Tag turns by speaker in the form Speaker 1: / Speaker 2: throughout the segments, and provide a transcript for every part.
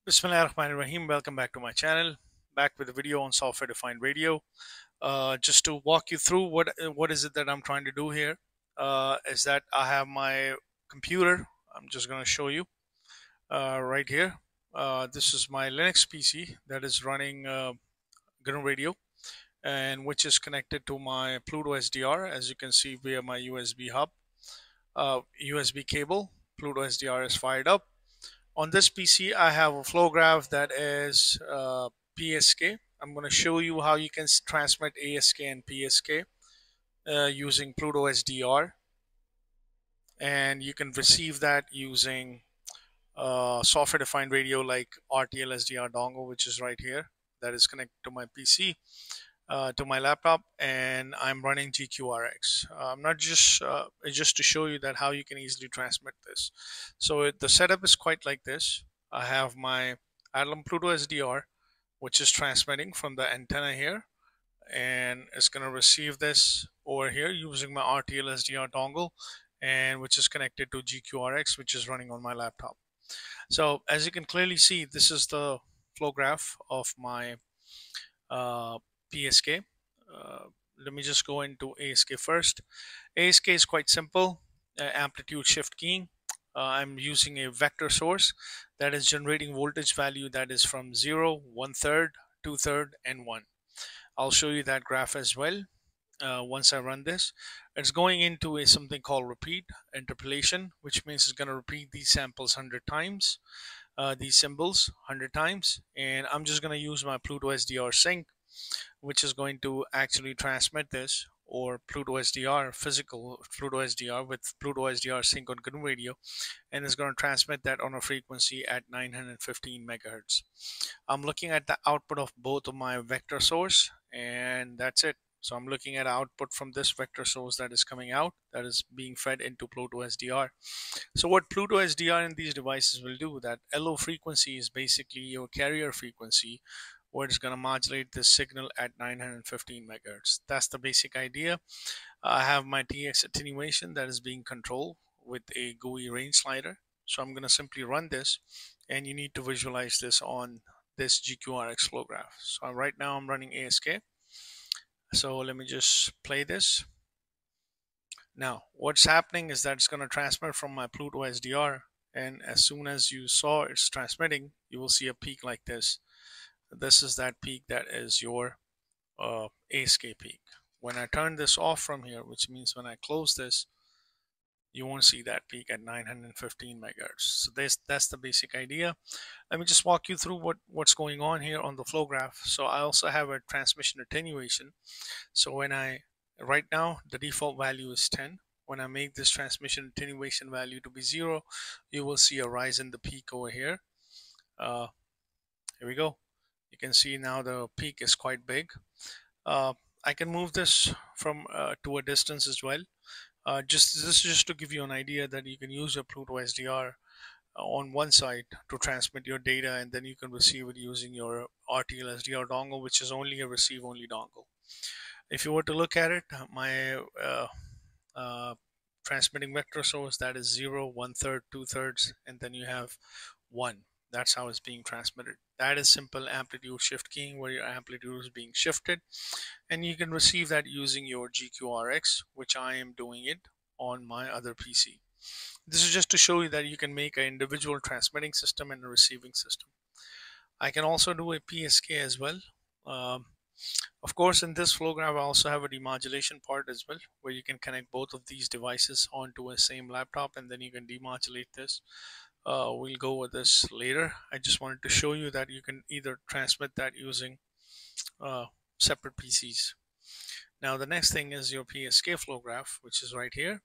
Speaker 1: Bismillahirrahmanirrahim. Welcome back to my channel. Back with a video on software-defined radio. Just to walk you through what is it that I'm trying to do here. Is that I have my computer. I'm just going to show you right here. This is my Linux PC that is running GNU Radio, and which is connected to my PlutoSDR, as you can see via my USB hub, USB cable. PlutoSDR is fired up. On this PC, I have a Flowgraph that is PSK. I'm going to show you how you can transmit ASK and BPSK using PlutoSDR, and you can receive that using software-defined radio like RTL-SDR dongle, which is right here, that is connected to my PC, to my laptop, and I'm running GQRX. I'm not just to show you that how you can easily transmit this. So the setup is quite like this. I have my ADALM-PLUTO SDR, which is transmitting from the antenna here, and it's going to receive this over here using my RTL-SDR dongle, and which is connected to GQRX, which is running on my laptop. So as you can clearly see, this is the flow graph of my PSK. Let me just go into ASK first. ASK is quite simple. Amplitude Shift Keying. I'm using a vector source that is generating voltage value that is from 0, 1/3, 2/3, and 1. I'll show you that graph as well once I run this. It's going into something called repeat interpolation, which means it's going to repeat these samples 100 times, these symbols 100 times, and I'm just going to use my PlutoSDR sync, which is going to actually transmit this, or PlutoSDR, physical PlutoSDR with PlutoSDR sync on GNU Radio, and it's going to transmit that on a frequency at 915 megahertz. I'm looking at the output of both of my vector source, and that's it. So I'm looking at output from this vector source that is coming out, that is being fed into PlutoSDR. So what PlutoSDR in these devices will do, that LO frequency is basically your carrier frequency, where it's going to modulate this signal at 915 megahertz. That's the basic idea. I have my TX attenuation that is being controlled with a GUI range slider. So I'm going to simply run this, and you need to visualize this on this GQRX flow graph. So right now I'm running ASK. So let me just play this. Now what's happening is that it's going to transmit from my PlutoSDR, and as soon as you saw it's transmitting, you will see a peak like this. This is that peak that is your ASK peak. When I turn this off from here, which means when I close this, you won't see that peak at 915 megahertz. So that's the basic idea. Let me just walk you through what's going on here on the flow graph. So I also have a transmission attenuation. So right now the default value is 10. When I make this transmission attenuation value to be 0, you will see a rise in the peak over here. Here we go. You can see now the peak is quite big. I can move this from to a distance as well. This is just to give you an idea that you can use your PlutoSDR on one side to transmit your data, and then you can receive it using your RTL-SDR dongle, which is only a receive-only dongle. If you were to look at it, my transmitting vector source, that is 0, 1/3, 2/3, and then you have 1. That's how it's being transmitted. That is simple amplitude shift keying, where your amplitude is being shifted, and you can receive that using your GQRX, which I am doing it on my other PC. This is just to show you that you can make an individual transmitting system and a receiving system. I can also do a PSK as well. Of course, in this flow graph, I also have a demodulation part as well, where you can connect both of these devices onto a same laptop, and then you can demodulate this. We'll go with this later. I just wanted to show you that you can either transmit that using separate PCs. Now the next thing is your PSK flow graph, which is right here.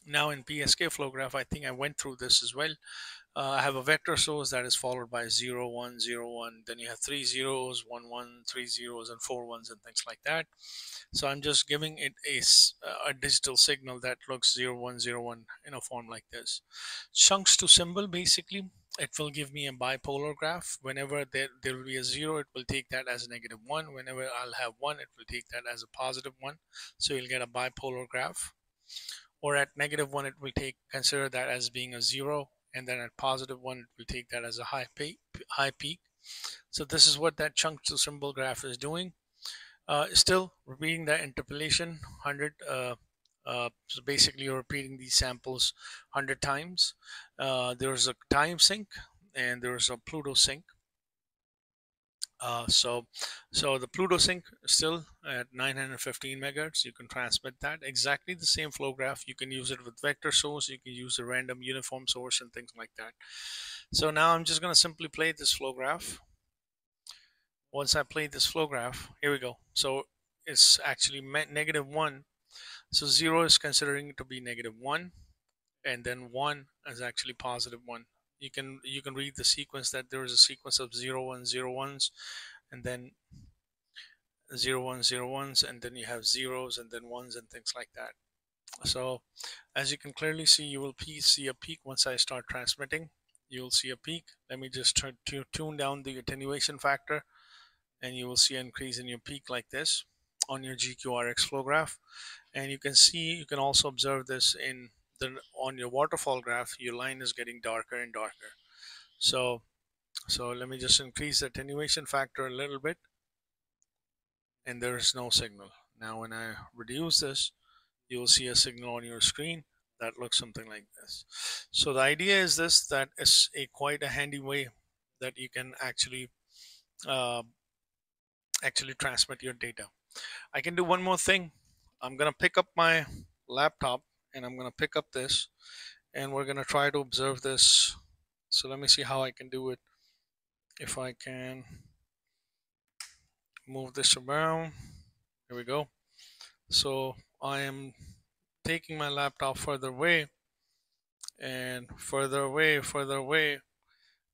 Speaker 1: Now in PSK flow graph, I think I went through this as well. I have a vector source that is followed by 0, 1, 0, 1. Then you have 3 zeros, 1, 1, 3 zeros, and 4 ones, and things like that. So I'm just giving it a digital signal that looks 0, 1, 0, 1 in a form like this. Chunks to symbol, basically, it will give me a bipolar graph. Whenever there will be a 0, it will take that as a -1. Whenever I'll have 1, it will take that as a +1. So you'll get a bipolar graph. Or at -1, it will consider that as being a 0, and then at positive 1 it will take that as a high peak. So this is what that chunk to symbol graph is doing. Still repeating that interpolation 100. So basically you're repeating these samples 100 times. There's a time sync and there's a Pluto sync. So the Pluto sync is still at 915 megahertz. You can transmit that exactly the same flow graph. You can use it with vector source. You can use a random uniform source and things like that. So now I'm just going to simply play this flow graph. Once I play this flow graph, here we go. So it's actually -1. So 0 is considering it to be -1, and then 1 is actually +1. You can read the sequence that there is a sequence of 0 1 0 1s, and then 0 1 0 1s, and then you have zeros and then ones and things like that. So as you can clearly see, you will see a peak once I start transmitting. You'll see a peak. Let me just try to tune down the attenuation factor, and you will see an increase in your peak like this on your GQRX flow graph. And you can also observe this on your waterfall graph. Your line is getting darker and darker. So let me just increase the attenuation factor a little bit, and there is no signal. Now when I reduce this, you will see a signal on your screen that looks something like this. So the idea is this, that is quite a handy way that you can actually transmit your data. I can do one more thing. I'm gonna pick up my laptop and I'm gonna pick up this, and we're gonna try to observe this. So let me see how I can do it. If I can move this around, here we go. So I am taking my laptop further away and further away,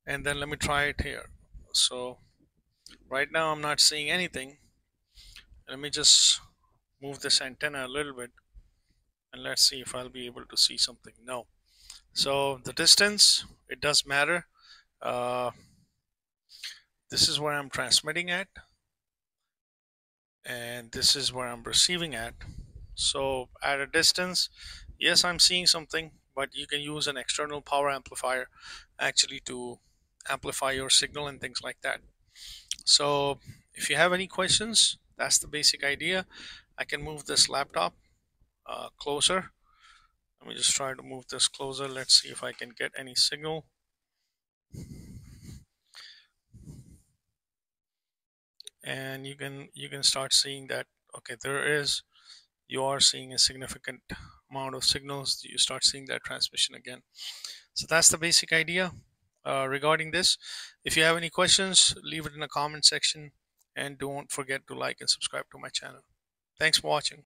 Speaker 1: and then let me try it here. So right now I'm not seeing anything. Let me just move this antenna a little bit, and let's see if I'll be able to see something. No. So the distance, it does matter. This is where I'm transmitting at, and this is where I'm receiving at. So at a distance, yes, I'm seeing something, but you can use an external power amplifier actually to amplify your signal and things like that. So if you have any questions, that's the basic idea. I can move this laptop closer. Let me just try to move this closer. Let's see if I can get any signal. And you can start seeing that, okay, you are seeing a significant amount of signals. You start seeing that transmission again. So that's the basic idea regarding this. If you have any questions, leave it in the comment section, and don't forget to like and subscribe to my channel. Thanks for watching.